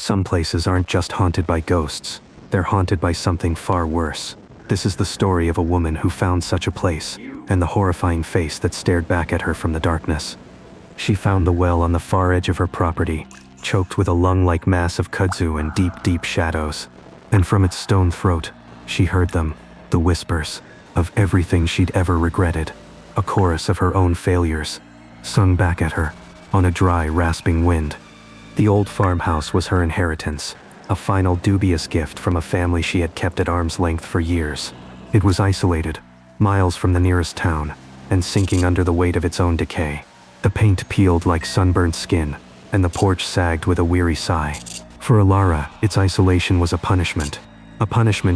Some places aren't just haunted by ghosts, they're haunted by something far worse. This is the story of a woman who found such a place, and the horrifying face that stared back at her from the darkness. She found the well on the far edge of her property, choked with a lung-like mass of kudzu and deep, deep shadows. And from its stone throat, she heard them, the whispers, of everything she'd ever regretted. A chorus of her own failures, sung back at her, on a dry, rasping wind. The old farmhouse was her inheritance, a final dubious gift from a family she had kept at arm's length for years. It was isolated, miles from the nearest town, and sinking under the weight of its own decay. The paint peeled like sunburnt skin, and the porch sagged with a weary sigh. For Alara, its isolation was a punishment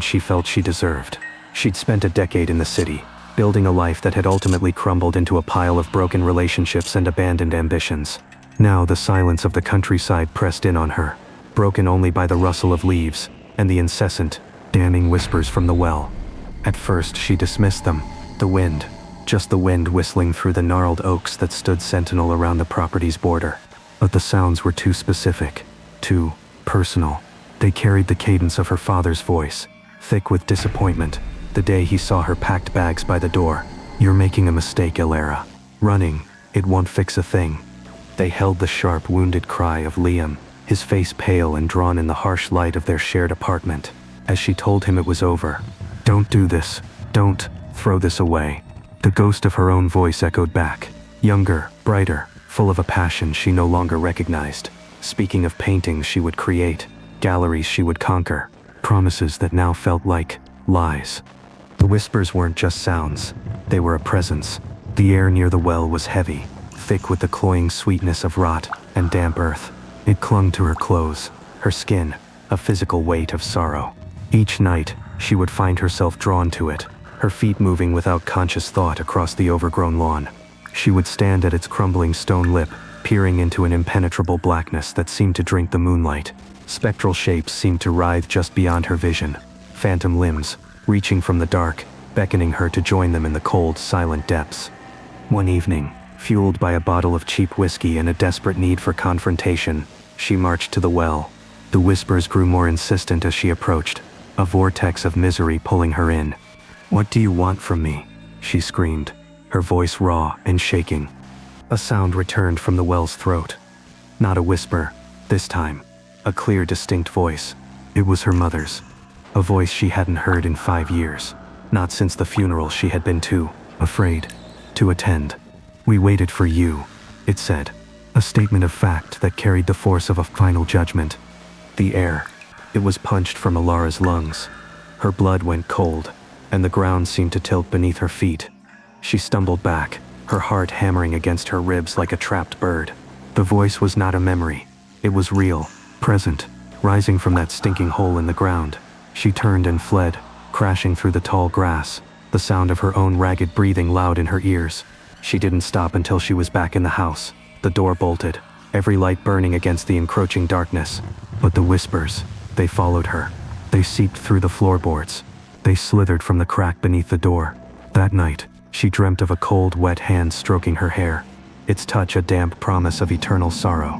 she felt she deserved. She'd spent a decade in the city, building a life that had ultimately crumbled into a pile of broken relationships and abandoned ambitions. Now the silence of the countryside pressed in on her, broken only by the rustle of leaves and the incessant, damning whispers from the well. At first she dismissed them, the wind, just the wind whistling through the gnarled oaks that stood sentinel around the property's border. But the sounds were too specific, too personal. They carried the cadence of her father's voice, thick with disappointment, the day he saw her packed bags by the door. "You're making a mistake, Alara. Running, it won't fix a thing." They held the sharp, wounded cry of Liam, his face pale and drawn in the harsh light of their shared apartment, as she told him it was over. "Don't do this. Don't throw this away." The ghost of her own voice echoed back, younger, brighter, full of a passion she no longer recognized, speaking of paintings she would create, galleries she would conquer, promises that now felt like lies. The whispers weren't just sounds, they were a presence. The air near the well was heavy, thick with the cloying sweetness of rot and damp earth. It clung to her clothes, her skin, a physical weight of sorrow. Each night, she would find herself drawn to it, her feet moving without conscious thought across the overgrown lawn. She would stand at its crumbling stone lip, peering into an impenetrable blackness that seemed to drink the moonlight. Spectral shapes seemed to writhe just beyond her vision, phantom limbs, reaching from the dark, beckoning her to join them in the cold, silent depths. One evening, fueled by a bottle of cheap whiskey and a desperate need for confrontation, she marched to the well. The whispers grew more insistent as she approached, a vortex of misery pulling her in. "What do you want from me?" she screamed, her voice raw and shaking. A sound returned from the well's throat. Not a whisper, this time. A clear, distinct voice. It was her mother's. A voice she hadn't heard in 5 years. Not since the funeral she had been too afraid to attend. "We waited for you," it said. A statement of fact that carried the force of a final judgment. The air. It was punched from Alara's lungs. Her blood went cold, and the ground seemed to tilt beneath her feet. She stumbled back, her heart hammering against her ribs like a trapped bird. The voice was not a memory. It was real, present, rising from that stinking hole in the ground. She turned and fled, crashing through the tall grass, the sound of her own ragged breathing loud in her ears. She didn't stop until she was back in the house, the door bolted, every light burning against the encroaching darkness. But the whispers, they followed her. They seeped through the floorboards. They slithered from the crack beneath the door. That night, she dreamt of a cold, wet hand stroking her hair, its touch a damp promise of eternal sorrow.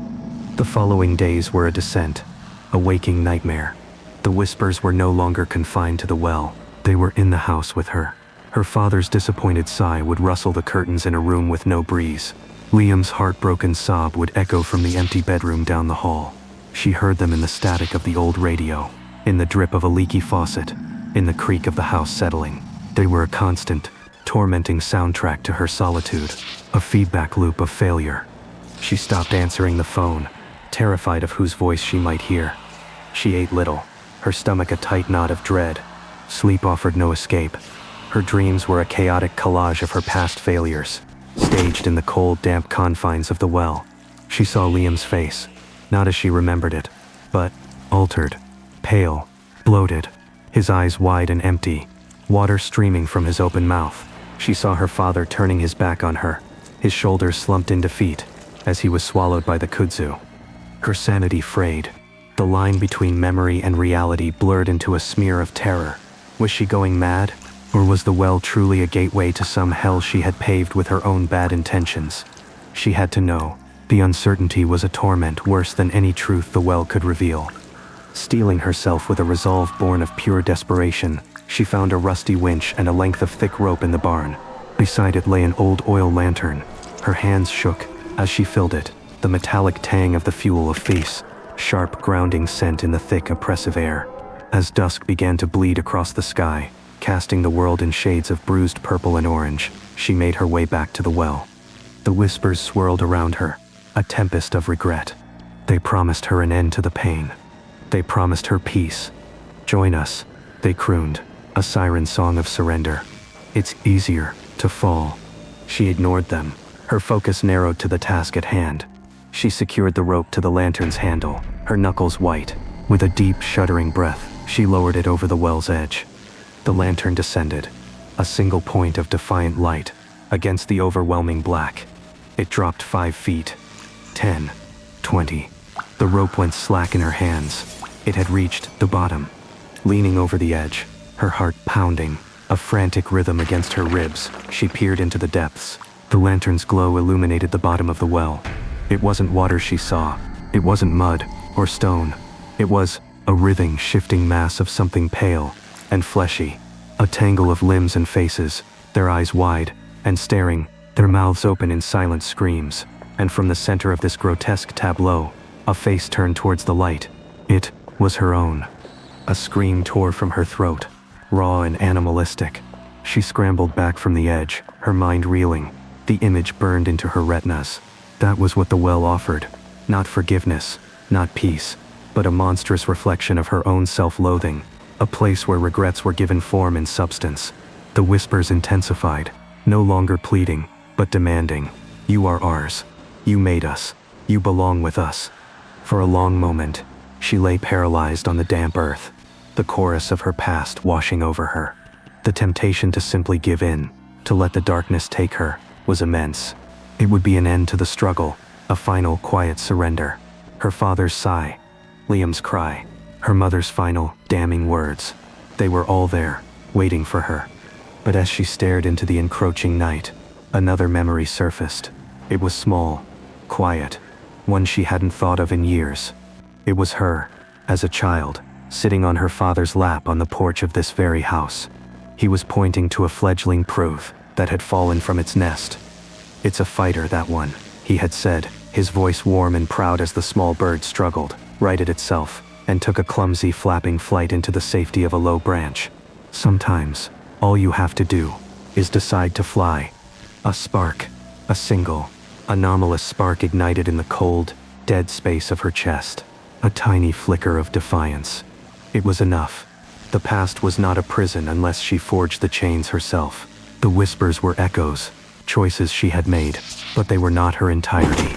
The following days were a descent, a waking nightmare. The whispers were no longer confined to the well. They were in the house with her. Her father's disappointed sigh would rustle the curtains in a room with no breeze. Liam's heartbroken sob would echo from the empty bedroom down the hall. She heard them in the static of the old radio, in the drip of a leaky faucet, in the creak of the house settling. They were a constant, tormenting soundtrack to her solitude, a feedback loop of failure. She stopped answering the phone, terrified of whose voice she might hear. She ate little, her stomach a tight knot of dread. Sleep offered no escape. Her dreams were a chaotic collage of her past failures, staged in the cold, damp confines of the well. She saw Liam's face, not as she remembered it, but altered, pale, bloated, his eyes wide and empty, water streaming from his open mouth. She saw her father turning his back on her, his shoulders slumped in defeat, as he was swallowed by the kudzu. Her sanity frayed. The line between memory and reality blurred into a smear of terror. Was she going mad? Or was the well truly a gateway to some hell she had paved with her own bad intentions? She had to know. The uncertainty was a torment worse than any truth the well could reveal. Steeling herself with a resolve born of pure desperation, she found a rusty winch and a length of thick rope in the barn. Beside it lay an old oil lantern. Her hands shook as she filled it, the metallic tang of the fuel of face, sharp grounding scent in the thick, oppressive air. As dusk began to bleed across the sky, casting the world in shades of bruised purple and orange, she made her way back to the well. The whispers swirled around her, a tempest of regret. They promised her an end to the pain. They promised her peace. "Join us," they crooned, a siren song of surrender. "It's easier to fall." She ignored them, her focus narrowed to the task at hand. She secured the rope to the lantern's handle, her knuckles white. With a deep, shuddering breath, she lowered it over the well's edge. The lantern descended, a single point of defiant light, against the overwhelming black. It dropped 5 feet. 10. 20. The rope went slack in her hands. It had reached the bottom. Leaning over the edge, her heart pounding, a frantic rhythm against her ribs, she peered into the depths. The lantern's glow illuminated the bottom of the well. It wasn't water she saw. It wasn't mud or stone. It was a writhing, shifting mass of something pale and fleshy. A tangle of limbs and faces, their eyes wide and staring, their mouths open in silent screams. And from the center of this grotesque tableau, a face turned towards the light. It was her own. A scream tore from her throat, raw and animalistic. She scrambled back from the edge, her mind reeling. The image burned into her retinas. That was what the well offered. Not forgiveness, not peace, but a monstrous reflection of her own self-loathing. A place where regrets were given form and substance. The whispers intensified, no longer pleading, but demanding. "You are ours. You made us. You belong with us." For a long moment, she lay paralyzed on the damp earth, the chorus of her past washing over her. The temptation to simply give in, to let the darkness take her, was immense. It would be an end to the struggle, a final quiet surrender. Her father's sigh, Liam's cry, her mother's final damning words. They were all there, waiting for her. But as she stared into the encroaching night, another memory surfaced. It was small, quiet, one she hadn't thought of in years. It was her, as a child, sitting on her father's lap on the porch of this very house. He was pointing to a fledgling pruve that had fallen from its nest. "It's a fighter, that one," he had said, his voice warm and proud as the small bird struggled, righted itself, and took a clumsy flapping flight into the safety of a low branch. "Sometimes, all you have to do is decide to fly." A spark, a single, anomalous spark ignited in the cold, dead space of her chest. A tiny flicker of defiance. It was enough. The past was not a prison unless she forged the chains herself. The whispers were echoes, choices she had made, but they were not her entirety.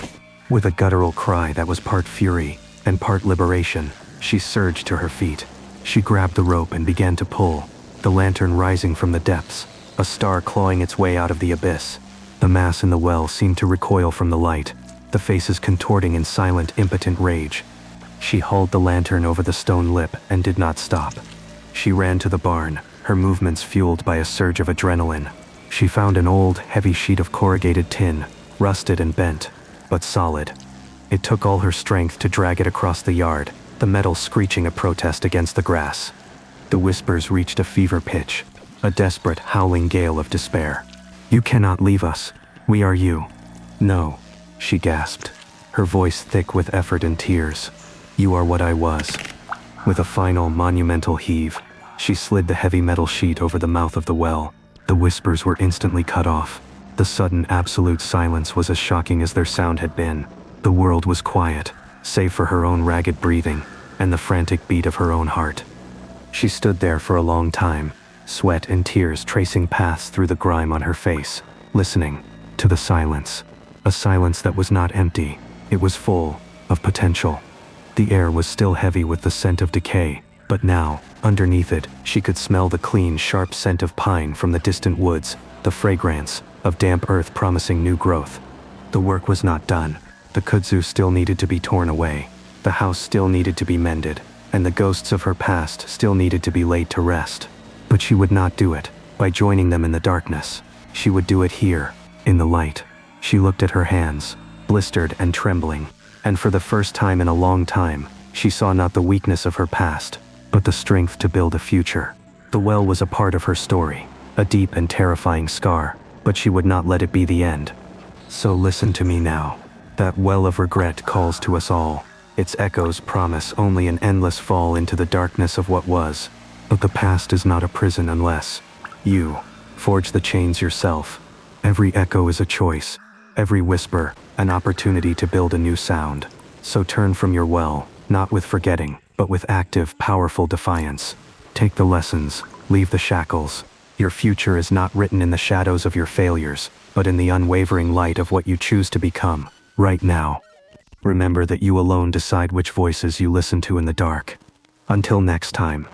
With a guttural cry that was part fury and part liberation, she surged to her feet. She grabbed the rope and began to pull, the lantern rising from the depths, a star clawing its way out of the abyss. The mass in the well seemed to recoil from the light, the faces contorting in silent, impotent rage. She hauled the lantern over the stone lip and did not stop. She ran to the barn, her movements fueled by a surge of adrenaline. She found an old, heavy sheet of corrugated tin, rusted and bent, but solid. It took all her strength to drag it across the yard, the metal screeching a protest against the grass. The whispers reached a fever pitch, a desperate, howling gale of despair. "You cannot leave us. We are you." "No," she gasped, her voice thick with effort and tears. "You are what I was." With a final, monumental heave, she slid the heavy metal sheet over the mouth of the well. The whispers were instantly cut off. The sudden, absolute silence was as shocking as their sound had been. The world was quiet, save for her own ragged breathing and the frantic beat of her own heart. She stood there for a long time, sweat and tears tracing paths through the grime on her face, listening to the silence. A silence that was not empty. It was full of potential. The air was still heavy with the scent of decay, but now, underneath it, she could smell the clean, sharp scent of pine from the distant woods, the fragrance of damp earth promising new growth. The work was not done. The kudzu still needed to be torn away. The house still needed to be mended, and the ghosts of her past still needed to be laid to rest. But she would not do it by joining them in the darkness. She would do it here, in the light. She looked at her hands, blistered and trembling. And for the first time in a long time, she saw not the weakness of her past, but the strength to build a future. The well was a part of her story, a deep and terrifying scar, but she would not let it be the end. So listen to me now. That well of regret calls to us all. Its echoes promise only an endless fall into the darkness of what was. But the past is not a prison unless you forge the chains yourself. Every echo is a choice, every whisper, an opportunity to build a new sound. So turn from your well, not with forgetting, but with active, powerful defiance. Take the lessons, leave the shackles. Your future is not written in the shadows of your failures, but in the unwavering light of what you choose to become, right now. Remember that you alone decide which voices you listen to in the dark. Until next time.